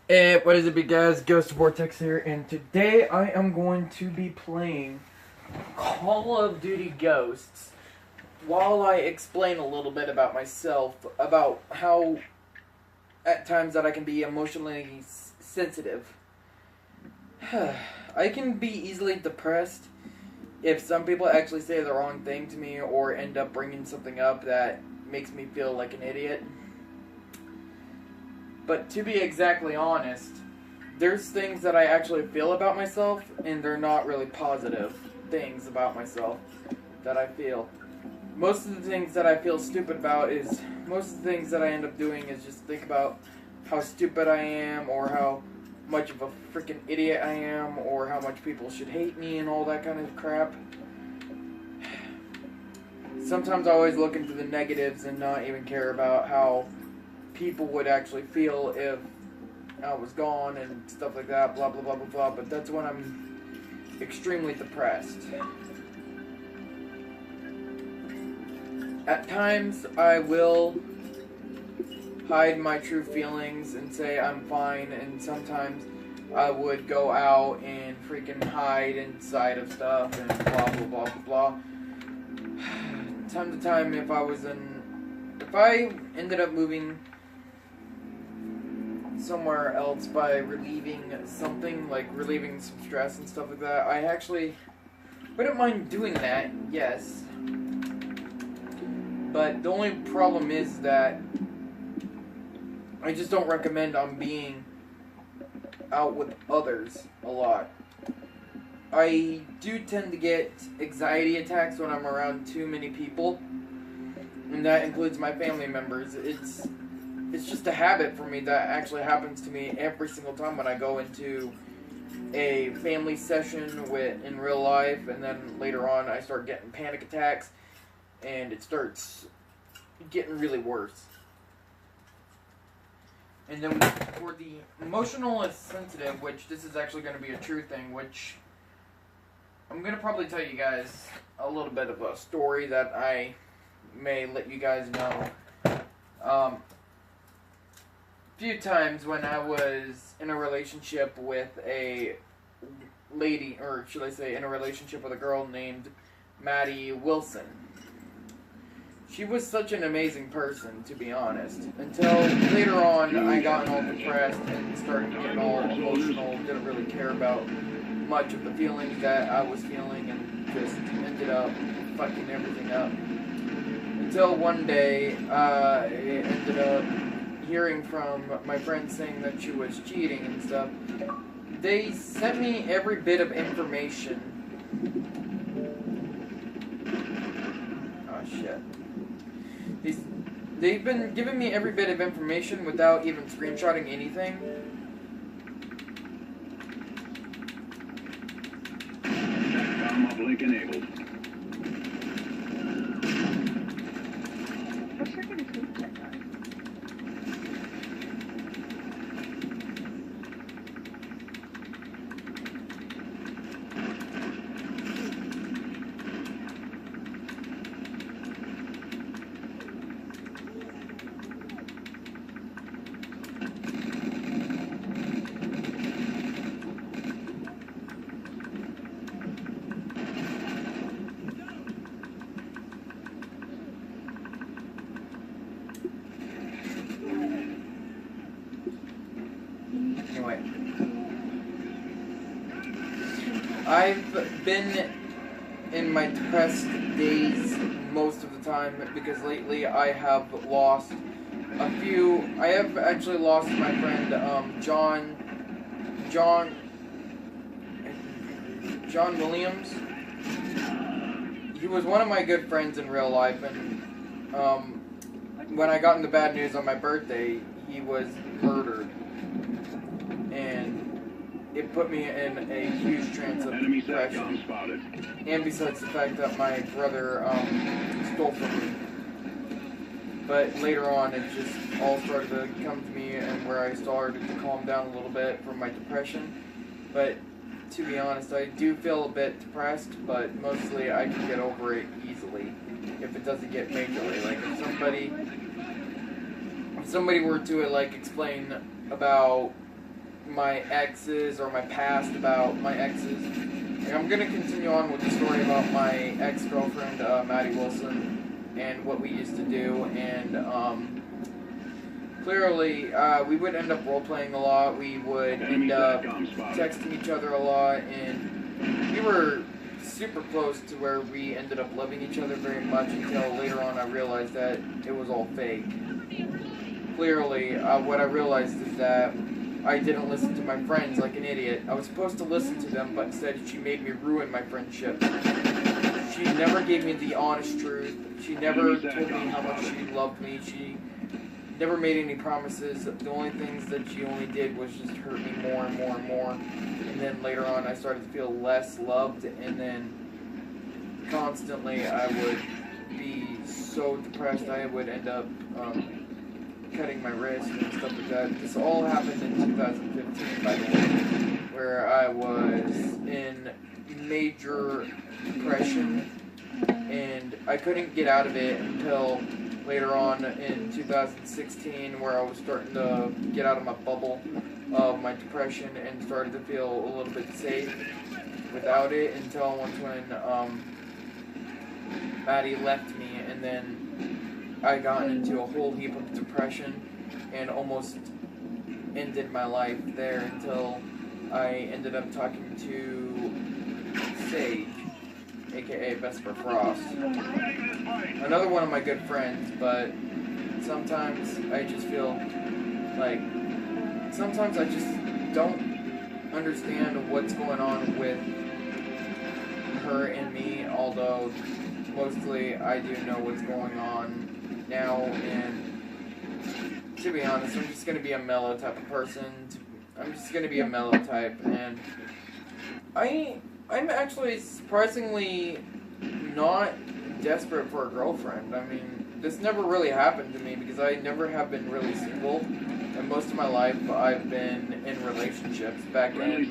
Hey, what is it, big guys? Ghost Vortex here, and today I am going to be playing Call of Duty Ghosts while I explain a little bit about myself, about how at times that I can be emotionally sensitive. I can be easily depressed if some people actually say the wrong thing to me or end up bringing something up that makes me feel like an idiot. But to be exactly honest, there's things that I actually feel about myself, and they're not really positive things about myself that I feel. Most of the things that I feel stupid about is, most of the things that I end up doing is just think about how stupid I am, or how much of a freaking idiot I am, or how much people should hate me, and all that kind of crap. Sometimes I always look into the negatives and not even care about how people would actually feel if I was gone and stuff like that, blah blah blah blah blah, but that's when I'm extremely depressed. At times I will hide my true feelings and say I'm fine, and sometimes I would go out and freaking hide inside of stuff and blah blah blah blah blah. Time to time, if I ended up moving somewhere else by relieving something, like relieving some stress and stuff like that, I actually wouldn't mind doing that, yes. But the only problem is that I just don't recommend on being out with others a lot. I do tend to get anxiety attacks when I'm around too many people, and that includes my family members. It's just a habit for me that actually happens to me every single time when I go into a family session in real life, and then later on I start getting panic attacks, and it starts getting really worse. And then for the emotional sensitive, which this is actually going to be a true thing, which I'm going to probably tell you guys a little bit of a story that I may let you guys know. Few times when I was in a relationship with a lady, or should I say in a relationship with a girl named Maddie Wilson. She was such an amazing person, to be honest, until later on I got all depressed and started getting all emotional, didn't really care about much of the feelings that I was feeling, and just ended up fucking everything up. Until one day, it ended up hearing from my friends saying that she was cheating and stuff. They sent me every bit of information. Oh shit. They've been giving me every bit of information without even screenshotting anything. Satcom uplink enabled. Anyway, I've been in my depressed days most of the time because lately I have lost a few. I have actually lost my friend John Williams. He was one of my good friends in real life, and when I got the bad news on my birthday, he was murdered. And it put me in a huge trance of Enemy depression. Satcom spotted. And besides the fact that my brother stole from me. But later on, it just all started to come to me, and where I started to calm down a little bit from my depression. But to be honest, I do feel a bit depressed, but mostly I can get over it easily if it doesn't get majorly. Like if somebody were to like explain about my exes or my past about my exes. And I'm gonna continue on with the story about my ex-girlfriend, Maddie Wilson, and what we used to do. And clearly, we would end up role-playing a lot. We would end up texting each other a lot, and we were super close to where we ended up loving each other very much until later on I realized that it was all fake. Clearly, what I realized is that I didn't listen to my friends like an idiot. I was supposed to listen to them, but instead she made me ruin my friendship. She never gave me the honest truth. She never told me how much she loved me. She never made any promises. The only things that she only did was just hurt me more and more and more. And then later on I started to feel less loved, and then constantly I would be so depressed I would end up cutting my wrist and stuff like that. This all happened in 2015, by the way, where I was in major depression, and I couldn't get out of it until later on in 2016, where I was starting to get out of my bubble of my depression and started to feel a little bit safe without it, until once when Maddie left me, and then I got into a whole heap of depression and almost ended my life there until I ended up talking to Sage, aka Vesper Frost, another one of my good friends. But sometimes I just feel like sometimes I just don't understand what's going on with her and me, although mostly I do know what's going on now. And to be honest, I'm just going to be a mellow type of person. I'm just going to be a mellow type, and I'm actually surprisingly not desperate for a girlfriend. I mean, this never really happened to me because I never have been really single, and most of my life I've been in relationships. Back in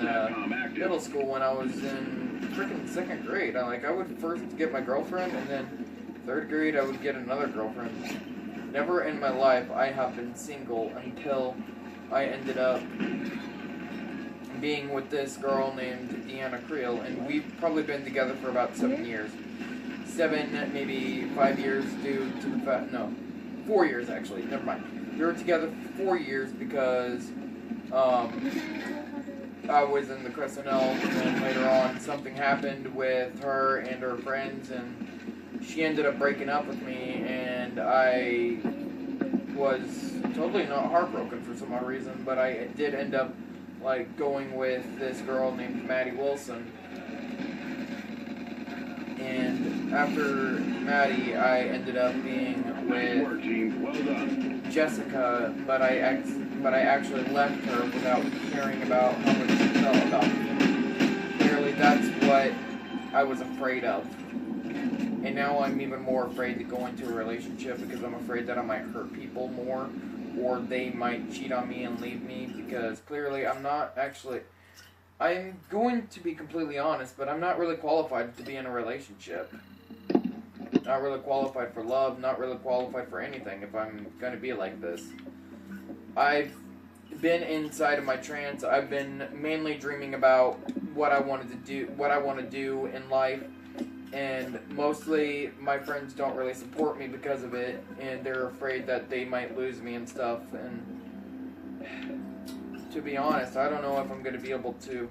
middle school, when I was in freaking 2nd grade, I would first get my girlfriend, and then 3rd grade I would get another girlfriend. Never in my life I have been single until I ended up being with this girl named Deanna Creel, and we've probably been together for about 7 years. 7, maybe 5 years due to the fact, no, 4 years actually, never mind. We were together for 4 years because I was in the Crescent Elk, and then later on something happened with her and her friends, and she ended up breaking up with me, and I was totally not heartbroken for some odd reason, but I did end up going with this girl named Maddie Wilson. And after Maddie, I ended up being with Jessica, but I actually left her without caring about how much she felt about me. Clearly, that's what I was afraid of. And now I'm even more afraid to go into a relationship because I'm afraid that I might hurt people more, or they might cheat on me and leave me, because clearly I'm going to be completely honest, but I'm not really qualified to be in a relationship. Not really qualified for love, not really qualified for anything if I'm going to be like this. I've been inside of my trance. I've been mainly dreaming about what I want to do in life. And mostly my friends don't really support me because of it, and they're afraid that they might lose me and stuff. And to be honest, I don't know if I'm going to be able to.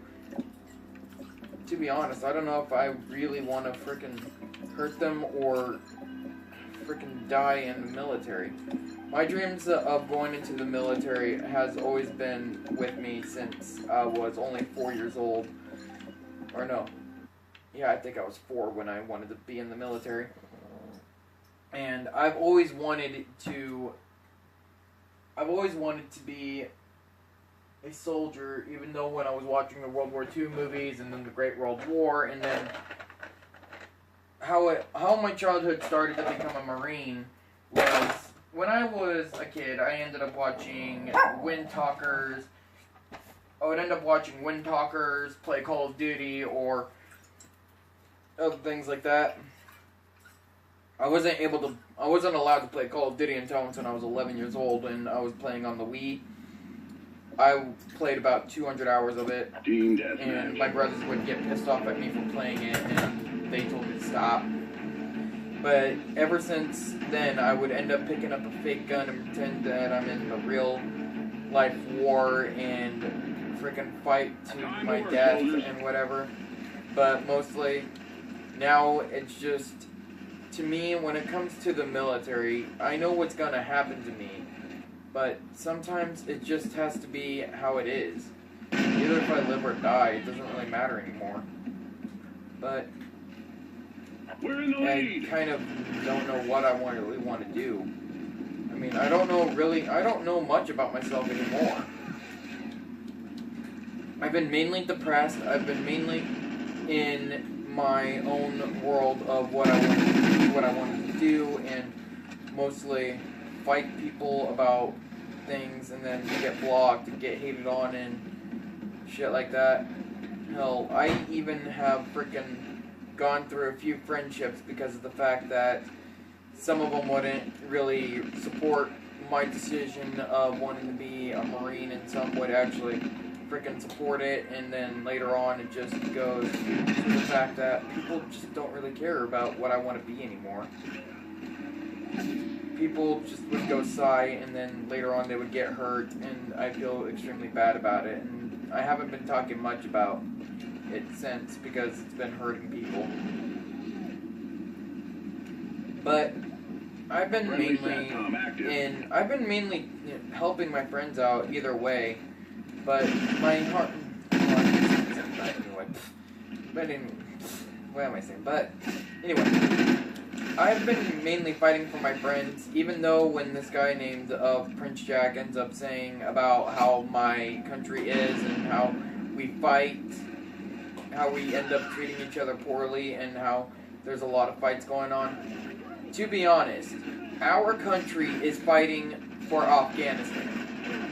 To be honest, I don't know if I really want to frickin' hurt them or frickin' die in the military. My dreams of going into the military has always been with me since I was only 4 years old. Or no. Yeah, I think I was 4 when I wanted to be in the military. And I've always wanted to be a soldier, even though when I was watching the World War II movies and then the Great World War, and then how my childhood started to become a Marine was when I was a kid. I ended up watching Wind Talkers. I would end up watching Wind Talkers, play Call of Duty, or other things like that. I wasn't allowed to play Call of Duty until when I was 11 years old, and I was playing on the Wii. I played about 200 hours of it, Team and my deathmatch. brothers would get pissed off at me for playing it, and they told me to stop. But ever since then, I would end up picking up a fake gun and pretend that I'm in a real life war and freaking fight to my death and whatever. But mostly, now it's just, to me, when it comes to the military, I know what's gonna happen to me. But sometimes it just has to be how it is. Either if I live or die, it doesn't really matter anymore. But We're in the I lead. kind of don't know what I really want to do. I mean, I don't know much about myself anymore. I've been mainly depressed. I've been mainly in my own world of what I wanted to be, what I wanted to do, and mostly fight people about things and then get blocked and get hated on and shit like that. Hell, I even have frickin' gone through a few friendships because of the fact that some of them wouldn't really support my decision of wanting to be a Marine, and some would actually freaking support it, and then later on it just goes to the fact that people just don't really care about what I want to be anymore. People just would go sigh, and then later on they would get hurt, and I feel extremely bad about it, and I haven't been talking much about it since because it's been hurting people. But I've been mainly helping my friends out either way, but my heart, anyway, but anyway, what am I saying? But anyway, I've been mainly fighting for my friends, even though when this guy named Prince Jack ends up saying about how my country is and how we fight, how we end up treating each other poorly, and how there's a lot of fights going on. To be honest, our country is fighting for Afghanistan.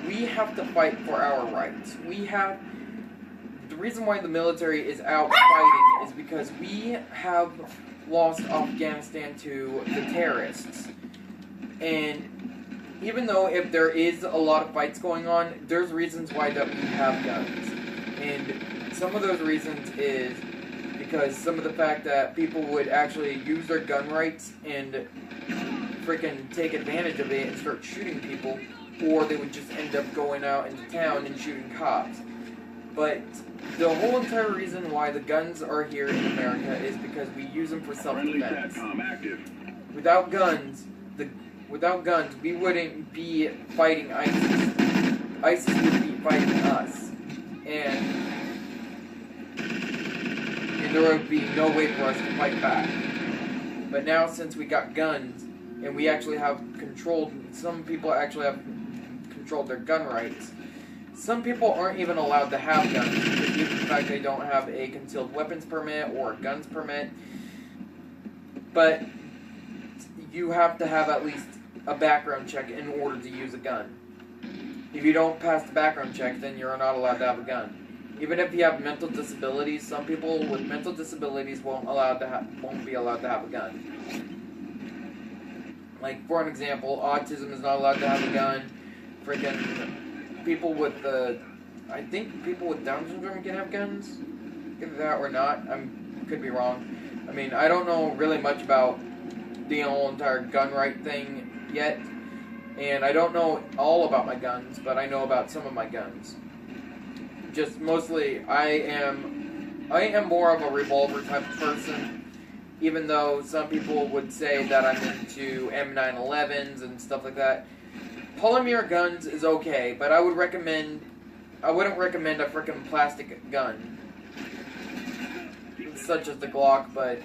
We have to fight for our rights. The reason why the military is out fighting is because we have lost Afghanistan to the terrorists. And even though if there is a lot of fights going on, there's reasons why that we have guns. And some of those reasons is because some of the fact that people would actually use their gun rights and freaking take advantage of it and start shooting people, or they would just end up going out into town and shooting cops. But the whole entire reason why the guns are here in America is because we use them for self-defense. Without guns, we wouldn't be fighting ISIS. ISIS would be fighting us. And there would be no way for us to fight back. But now, since we got guns, and we actually have some people actually have controlled their gun rights. Some people aren't even allowed to have guns, due to the fact they don't have a concealed weapons permit or a guns permit. But you have to have at least a background check in order to use a gun. If you don't pass the background check, then you're not allowed to have a gun. Even if you have mental disabilities, some people with mental disabilities won't be allowed to have a gun. Like, for an example, autism is not allowed to have a gun. Freaking people with I think people with Down syndrome can have guns. Either that or not. I could be wrong. I mean, I don't know really much about the whole entire gun right thing yet. And I don't know all about my guns, but I know about some of my guns. Just mostly, I am more of a revolver type of person. Even though some people would say that I'm into M911s and stuff like that. Polymer guns is okay, but I wouldn't recommend a frickin' plastic gun. Such as the Glock, but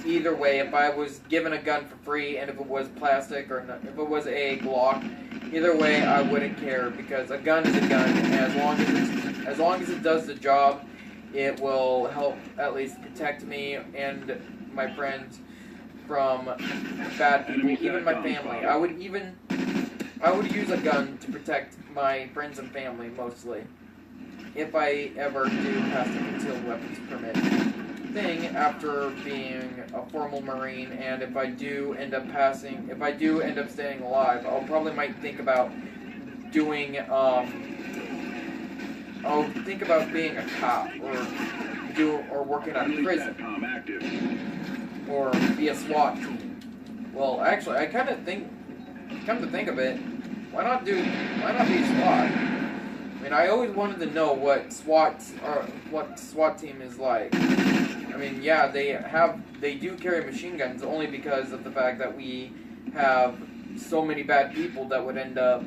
either way, if I was given a gun for free, and if it was plastic, or if it was a Glock, either way, I wouldn't care, because a gun is a gun, and as long as it does the job, it will help at least protect me and my friends from bad people, even my family. I would use a gun to protect my friends and family, mostly, if I ever do pass the concealed weapons permit thing after being a formal Marine. And if I do end up staying alive, I'll probably might think about doing I'll think about being a cop or working on a prison or be a SWAT team. Well, actually, come to think of it, why not be SWAT? I mean, I always wanted to know what SWAT team is like. I mean, yeah, they do carry machine guns only because of the fact that we have so many bad people that would end up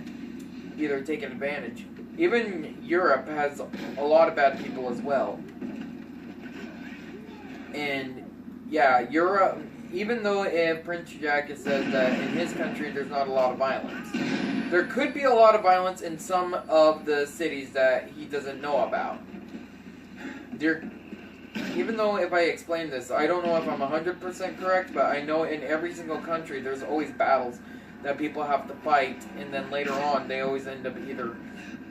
either taking advantage. Even Europe has a lot of bad people as well. And yeah, Europe, even though if Prince Jack says that in his country there's not a lot of violence, there could be a lot of violence in some of the cities that he doesn't know about. Even though if I explain this, I don't know if I'm 100% correct, but I know in every single country there's always battles that people have to fight, and then later on they always end up either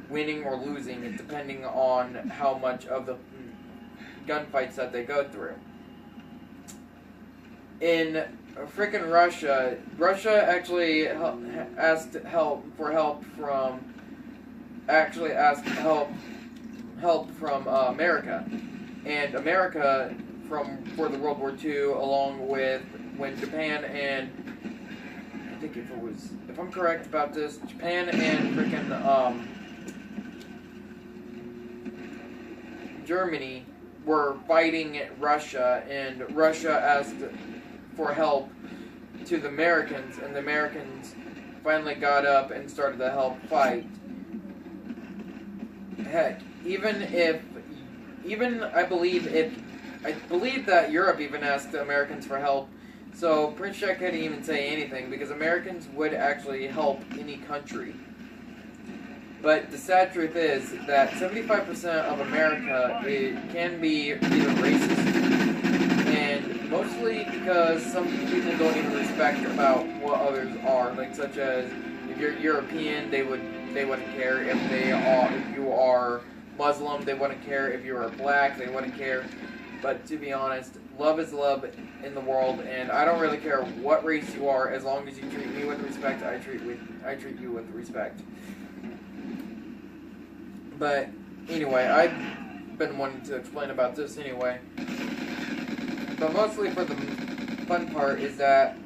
winning or losing, depending on how much of the gunfights that they go through. In frickin' Russia actually asked help from America, and America for the World War II, along with when Japan and I think if I'm correct about this, Japan and frickin' Germany were fighting Russia, and Russia asked for help to the Americans, and the Americans finally got up and started to help fight. Heck, I believe that Europe even asked the Americans for help, so Prince Jack couldn't even say anything because Americans would actually help any country. But the sad truth is that 75% of America can be either racist, and mostly because some people don't even respect about what others are. Like, such as if you're European, they wouldn't care. If you are Muslim, they wouldn't care. If you are black, they wouldn't care. But to be honest, love is love in the world, and I don't really care what race you are, as long as you treat me with respect. I treat you with respect. But anyway, I've been wanting to explain about this anyway. But mostly for the fun part is that...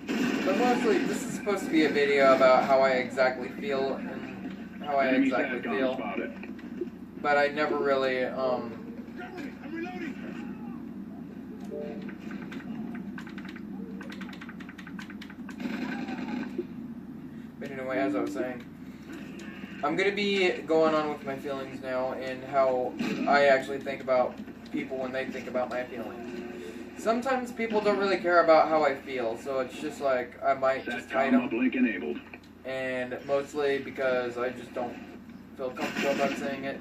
But mostly, this is supposed to be a video about how I exactly feel and how I exactly feel. But I never really, But anyway, as I was saying, I'm going to be going on with my feelings now and how I actually think about people when they think about my feelings. Sometimes people don't really care about how I feel, so it's just like I might just hide them. And mostly because I just don't feel comfortable about saying it.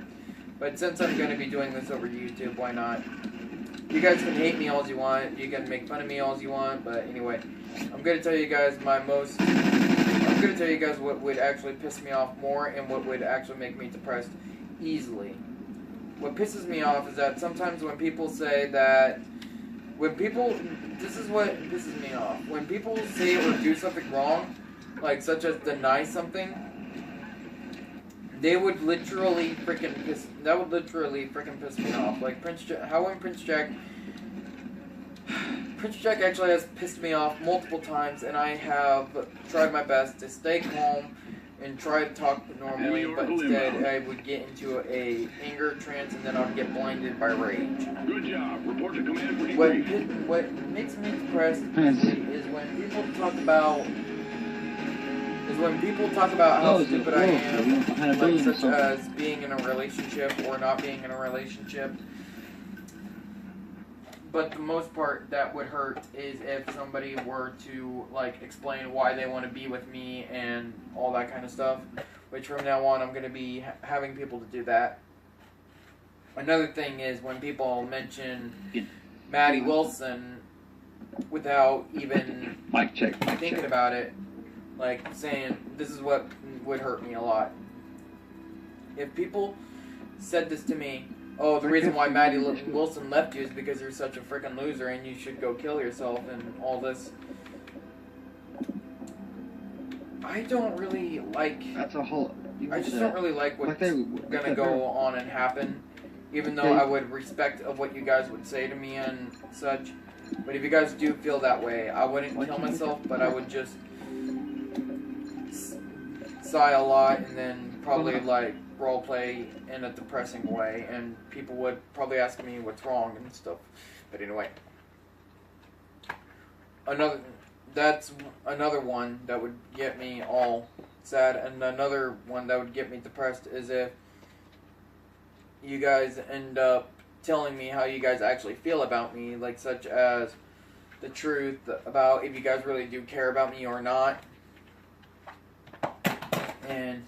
But since I'm going to be doing this over YouTube, why not? You guys can hate me all you want, you can make fun of me all you want, but anyway, I'm going to tell you guys I'm going to tell you guys what would actually piss me off more and what would actually make me depressed easily. What pisses me off is that sometimes when people say that, this is what pisses me off. When people say or do something wrong, like such as deny something, that would literally freaking piss me off. Like Prince Jack actually has pissed me off multiple times, and I have tried my best to stay calm and try to talk normally, but instead I would get into a anger trance, and then I would get blinded by rage. Good job. Report to command for What makes me depressed is when people talk about how stupid I am, like such as being in a relationship or not being in a relationship. But the most part that would hurt is if somebody were to, like, explain why they want to be with me and all that kind of stuff. Which from now on I'm going to be having people to do that. Another thing is when people mention Maddie Wilson without even thinking about it. Like saying, this is what would hurt me a lot. If people said this to me, oh, the reason why Maddie Wilson left you is because you're such a freaking loser and you should go kill yourself and all this. I don't really like... I just don't really like what's gonna go on and happen, even though I would respect of what you guys would say to me and such. But if you guys do feel that way, I wouldn't kill myself, but I would just sigh a lot and then probably like roleplay in a depressing way, and people would probably ask me what's wrong and stuff. But anyway, that's another one that would get me all sad, and another one that would get me depressed is if you guys end up telling me how you guys actually feel about me, like such as the truth about if you guys really do care about me or not. And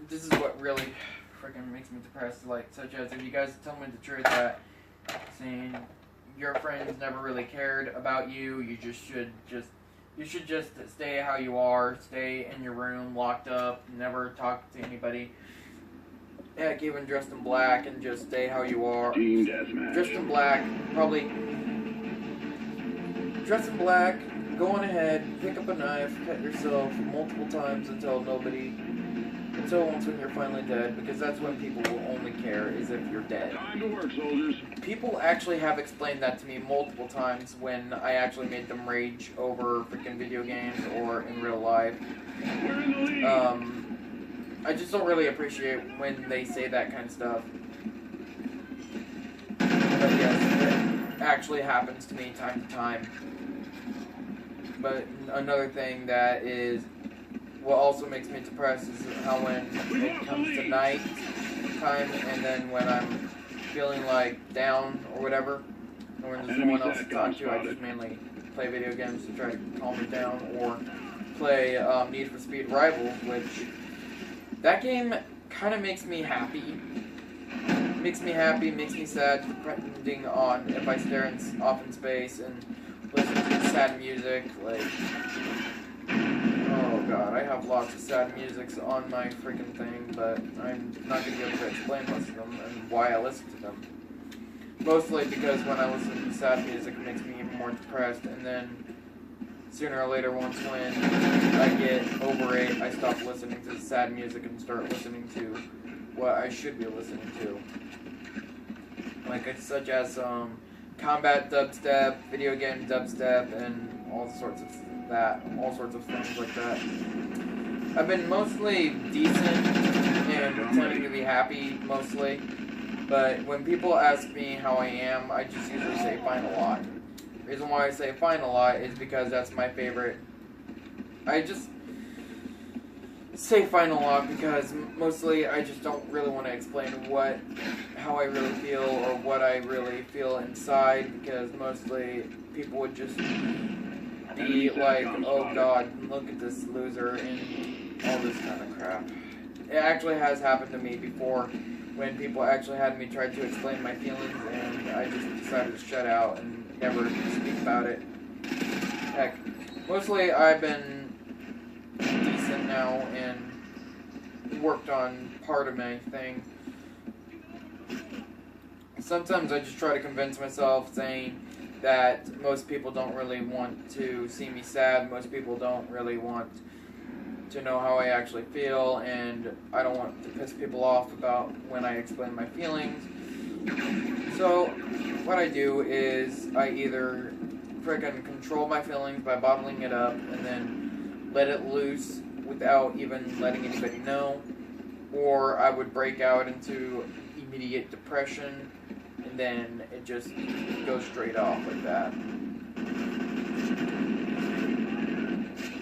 this is what really freaking makes me depressed, like such as if you guys tell me the truth that saying your friends never really cared about you, you should just stay how you are, stay in your room, locked up, never talk to anybody. Heck, even dressed in black and just stay how you are. Team deathmatch. Dressed in black, probably dress in black, go on ahead, pick up a knife, cut yourself multiple times until once when you're finally dead, because that's when people will only care is if you're dead. Time to work, soldiers. People actually have explained that to me multiple times when I actually made them rage over freaking video games or in real life. We're in the lead. I just don't really appreciate when they say that kind of stuff. But yes, it actually happens to me time to time. But another thing that is what also makes me depressed is how when it comes to night time and then when I'm feeling like down or whatever, or when there's no one else to talk to, I just mainly play video games to try to calm me down, or play Need for Speed Rivals, which that game kind of makes me happy. Makes me happy, makes me sad, depending on if I stare off in space and listen to sad music, like, oh god, I have lots of sad musics on my freaking thing, but I'm not going to be able to explain most of them and why I listen to them. Mostly because when I listen to sad music, it makes me even more depressed, and then sooner or later, once when I get over it, I stop listening to the sad music and start listening to what I should be listening to. Like, such as combat dubstep, video game dubstep, and all sorts of things like that. I've been mostly decent and pretending to be happy, mostly. But when people ask me how I am, I just usually say fine a lot. The reason why I say fine a lot is because that's my favorite. I just say fine a lot because mostly I just don't really want to explain how I really feel or what I really feel inside, because mostly people would just be like, oh god, look at this loser and all this kind of crap. It actually has happened to me before when people actually had me try to explain my feelings and I just decided to shut out and never speak about it. Heck, mostly I've been decent now and worked on part of my thing. Sometimes I just try to convince myself saying that most people don't really want to see me sad, most people don't really want to know how I actually feel, and I don't want to piss people off about when I explain my feelings. So what I do is I either frickin' control my feelings by bottling it up and then let it loose without even letting anybody know, or I would break out into immediate depression and then it just goes straight off like that.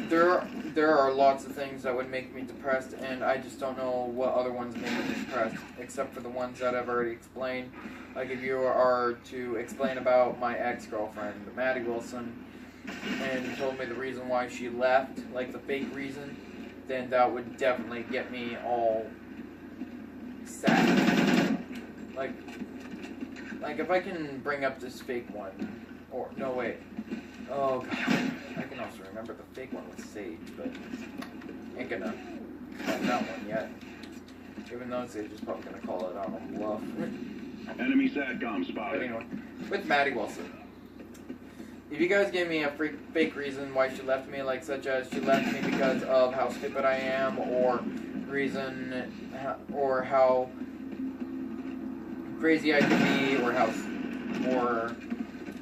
There are lots of things that would make me depressed, and I just don't know what other ones make me depressed, except for the ones that I've already explained. Like if you are to explain about my ex-girlfriend, Maddie Wilson, and told me the reason why she left, like the fake reason, then that would definitely get me all sad. Like if I can bring up this fake one, or no wait, oh god, I can also remember the fake one was Sage, but ain't gonna find that one yet. Even though Sage is probably gonna call it out on bluff. Enemy SATCOM But spotted. anyway, with Maddie Wilson, if you guys give me a fake reason why she left me, like such as she left me because of how stupid I am, or or how crazy I could be, or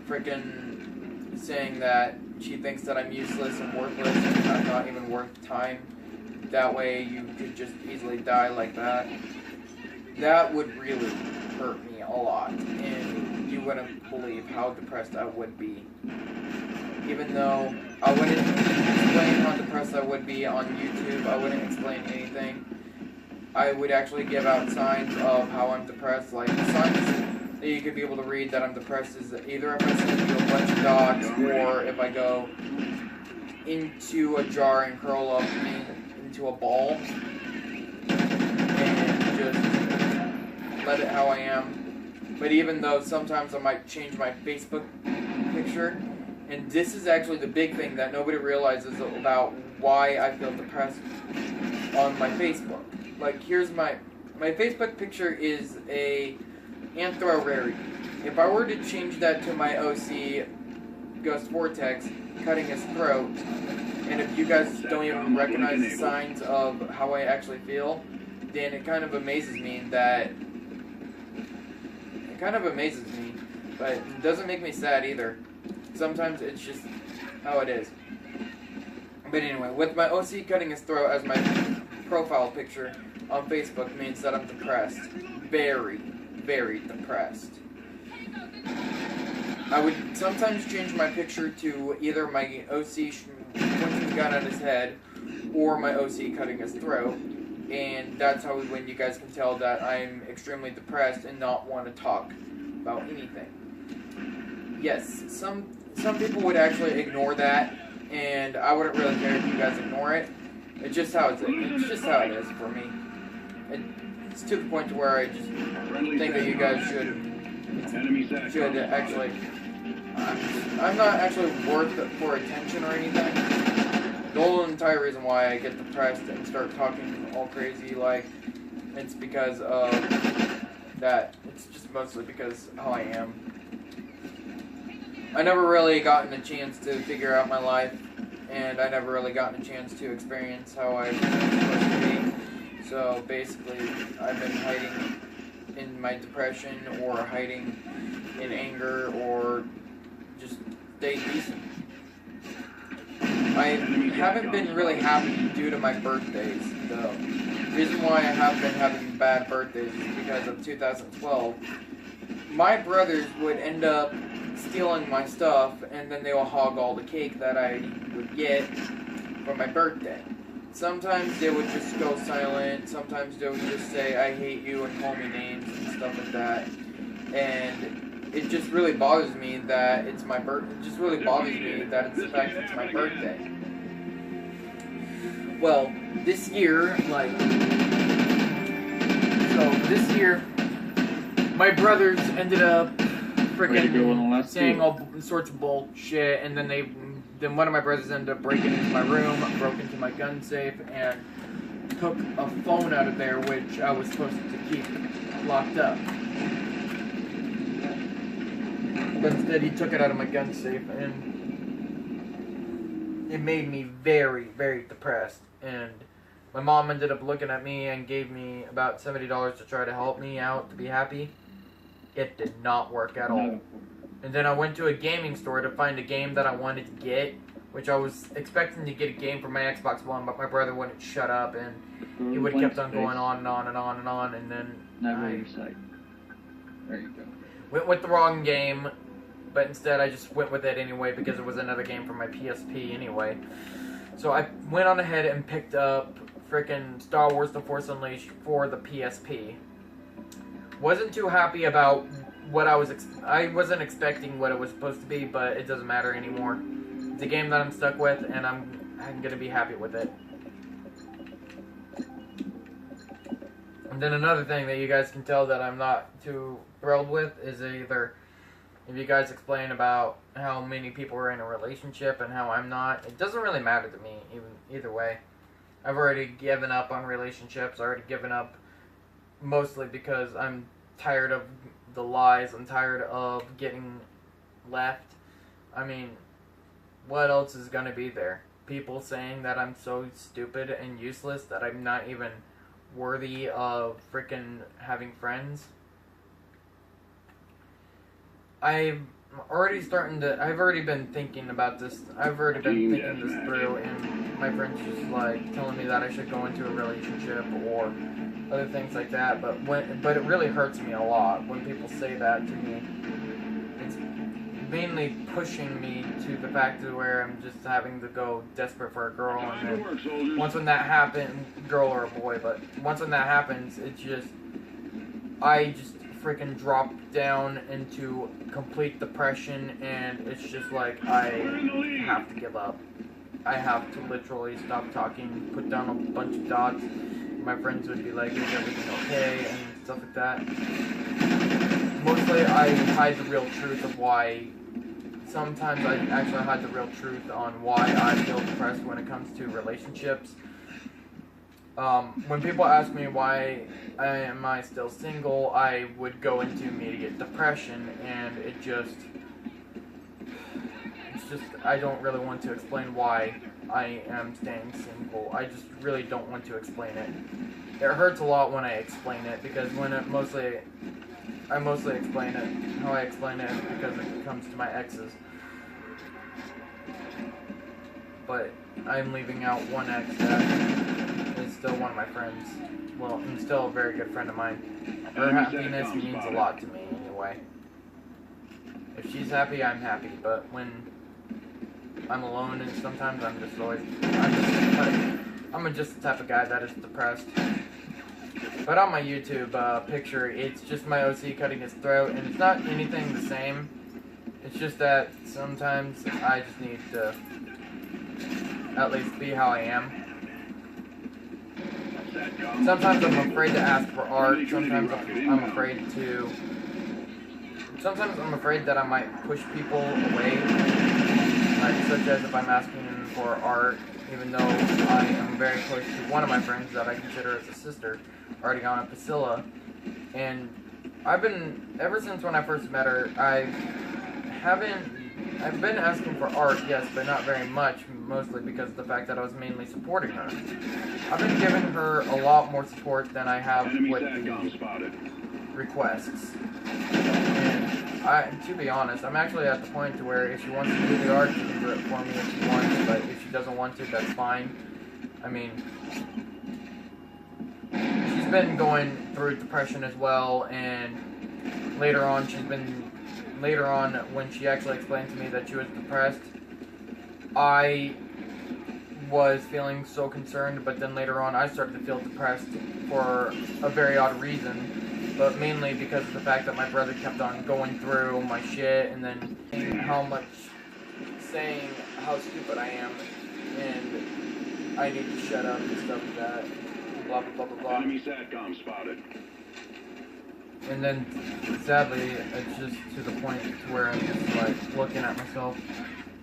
freaking saying that she thinks that I'm useless and worthless and I'm not even worth time. That way you could just easily die like that. That would really hurt me a lot, and you wouldn't believe how depressed I would be. Even though I wouldn't explain how depressed I would be on YouTube, I wouldn't explain anything. I would actually give out signs of how I'm depressed, like signs that you could be able to read that I'm depressed is either if I send you a bunch of dots, or if I go into a jar and curl up into a ball and just let it how I am. But even though sometimes I might change my Facebook picture, and this is actually the big thing that nobody realizes about why I feel depressed on my Facebook. Like, here's my Facebook picture is a Anthro Rarity. If I were to change that to my OC Ghost Vortex cutting his throat, and if you guys don't even recognize the signs of how I actually feel, then it kind of amazes me that but it doesn't make me sad either. Sometimes it's just how it is. But anyway, with my OC cutting his throat as my profile picture on Facebook means that I'm depressed. Very, very depressed. I would sometimes change my picture to either my OC pointing the gun at his head or my OC cutting his throat. And that's how when you guys can tell that I'm extremely depressed and not want to talk about anything. Yes, some people would actually ignore that, and I wouldn't really care if you guys ignore it. It's just how it is for me. It's to the point to where I just think that you guys should actually. I'm not actually worth it for attention or anything. The whole entire reason why I get depressed and start talking all crazy, like, it's because of that. It's just mostly because how I am. I never really gotten a chance to figure out my life, and I never really gotten a chance to experience how I was supposed to be. So basically, I've been hiding in my depression, or hiding in anger, or just stay decent. I haven't been really happy due to my birthdays, though. The reason why I have been having bad birthdays is because of 2012. My brothers would end up stealing my stuff, and then they will hog all the cake that I would get for my birthday. Sometimes they would just go silent, sometimes they would just say, I hate you, and call me names and stuff like that. And it just really bothers me that it's my birthday. It just really bothers me that it's the fact that it's my birthday. Well, this year, this year, my brothers ended up freaking saying all sorts of bullshit, and then one of my brothers ended up breaking into my room, broke into my gun safe, and took a phone out of there, which I was supposed to keep locked up. But instead, he took it out of my gun safe, and it made me very, very depressed. And my mom ended up looking at me and gave me about $70 to try to help me out to be happy. It did not work at all. And then I went to a gaming store to find a game that I wanted to get, which I was expecting to get a game for my Xbox One, but my brother wouldn't shut up, and he would have kept on going on and on and on and on, and then There you go. went with the wrong game, but instead I just went with it anyway because it was another game for my PSP anyway. So I went on ahead and picked up frickin' Star Wars The Force Unleashed for the PSP. Wasn't too happy about what I wasn't expecting what it was supposed to be, but it doesn't matter anymore. It's a game that I'm stuck with, and I'm gonna be happy with it. And then another thing that you guys can tell that I'm not too thrilled with is either if you guys explain about how many people are in a relationship and how I'm not. It doesn't really matter to me either way. I've already given up on relationships. I already given up mostly because I'm tired of the lies. I'm tired of getting left. I mean, what else is gonna be there? People saying that I'm so stupid and useless that I'm not even worthy of freaking having friends. I've already been thinking about this. I've already been thinking this through, and my friend's just like telling me that I should go into a relationship or other things like that. But it really hurts me a lot when people say that to me. It's mainly pushing me to the fact to where I'm just having to go desperate for a girl, and then once when that happens, girl or a boy, but once when that happens, it's just, I just freaking drop down into complete depression, and it's just like, I have to give up. I have to literally stop talking, put down a bunch of dots. My friends would be like, is everything okay, and stuff like that. Mostly I hide the real truth of why. Sometimes I actually hide the real truth on why I feel depressed when it comes to relationships. When people ask me why am I still single, I would go into immediate depression, and it's just, I don't really want to explain why I am staying single. I just really don't want to explain it. It hurts a lot when I explain it, because when I mostly explain it, how I explain it is because it comes to my exes. But I'm leaving out one ex that is still one of my friends. Well, and still a very good friend of mine. Her happiness means a lot to me anyway. If she's happy, I'm happy. But when I'm alone, and sometimes I'm just the type of guy that is depressed. But on my YouTube picture, it's just my OC cutting his throat, and it's not anything the same. It's just that sometimes I just need to at least be how I am. Sometimes I'm afraid to ask for art. Sometimes I'm afraid that I might push people away. Like, such as if I'm asking for art, even though I am very close to one of my friends that I consider as a sister, arty on Priscilla. And ever since when I first met her, I've been asking for art, yes, but not very much, mostly because of the fact that I was mainly supporting her. I've been giving her a lot more support than I have with the requests. And to be honest, I'm actually at the point to where if she wants to do the art, she can do it for me if she wants, but if she doesn't want to, that's fine. I mean, she's been going through depression as well, and later on when she actually explained to me that she was depressed, I was feeling so concerned, but then later on I started to feel depressed for a very odd reason, but mainly because of the fact that my brother kept on going through my shit, and then saying how stupid I am, and I need to shut up and stuff like that, blah blah blah blah blah. Enemy SATCOM spotted. And then, sadly, it's just to the point where I'm just like looking at myself,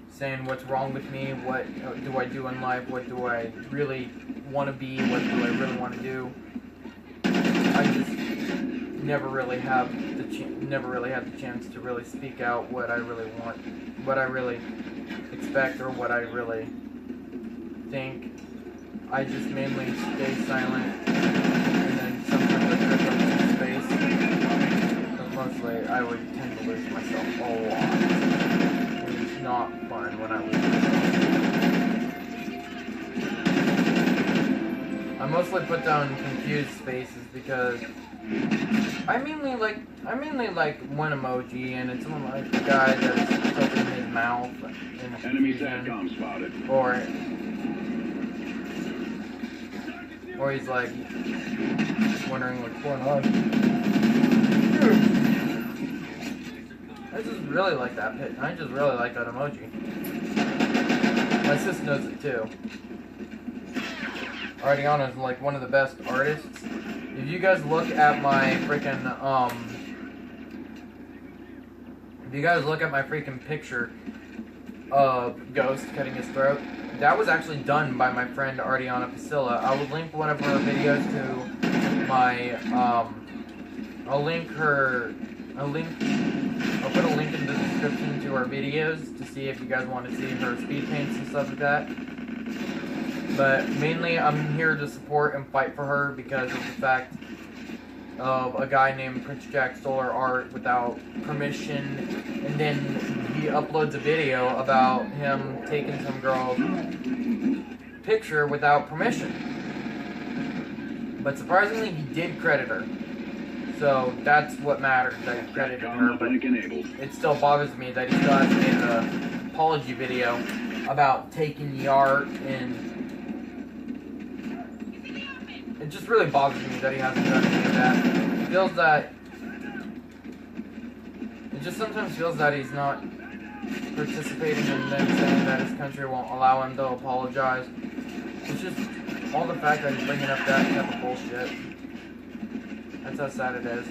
saying what's wrong with me, what do I do in life, what do I really want to be, what do I really want to do. I just never really had the chance to really speak out what I really want, what I really expect, or what I really think. I just mainly stay silent, and then sometimes I drift up into space. But mostly, I would tend to lose myself a lot. It's not fun when I lose myself. I mostly put down confused spaces because I mainly like one emoji, and it's like the guy that's tilting his mouth in confusion, or he's like wondering what's going on. I just really like that pit. I just really like that emoji. My sister knows it too. Ariana is like one of the best artists. If you guys look at my freaking picture of Ghost cutting his throat, that was actually done by my friend Artyana Priscilla. I will link one of her videos to my I'll put a link in the description to our videos to see if you guys want to see her speed paints and stuff like that. But mainly I'm here to support and fight for her because of the fact of a guy named Prince Jack stole her art without permission, and then he uploads a video about him taking some girl's picture without permission. But surprisingly, he did credit her. So that's what matters, that he credited her. But it still bothers me that he still hasn't made an apology video about taking the art, and it just really bothers me that he hasn't done any of that. It feels that, it just sometimes feels that he's not participating and then saying that his country won't allow him to apologize. It's just all the fact that he's bringing up that type of bullshit. That's how sad it is.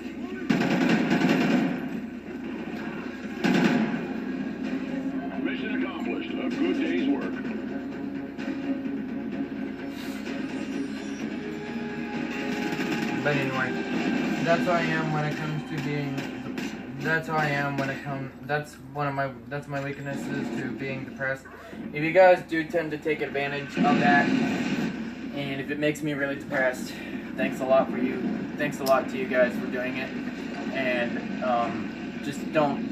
Mission accomplished. A good day's work. But anyway, that's how I am when it comes to being. That's how I am when it comes. That's my weaknesses to being depressed. If you guys do tend to take advantage of that, and if it makes me really depressed, thanks a lot to you guys for doing it. And just don't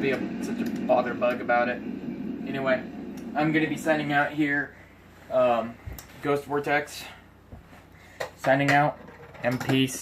be such a bother bug about it. Anyway, I'm gonna be signing out here. Ghost Vortex. Signing out, and peace.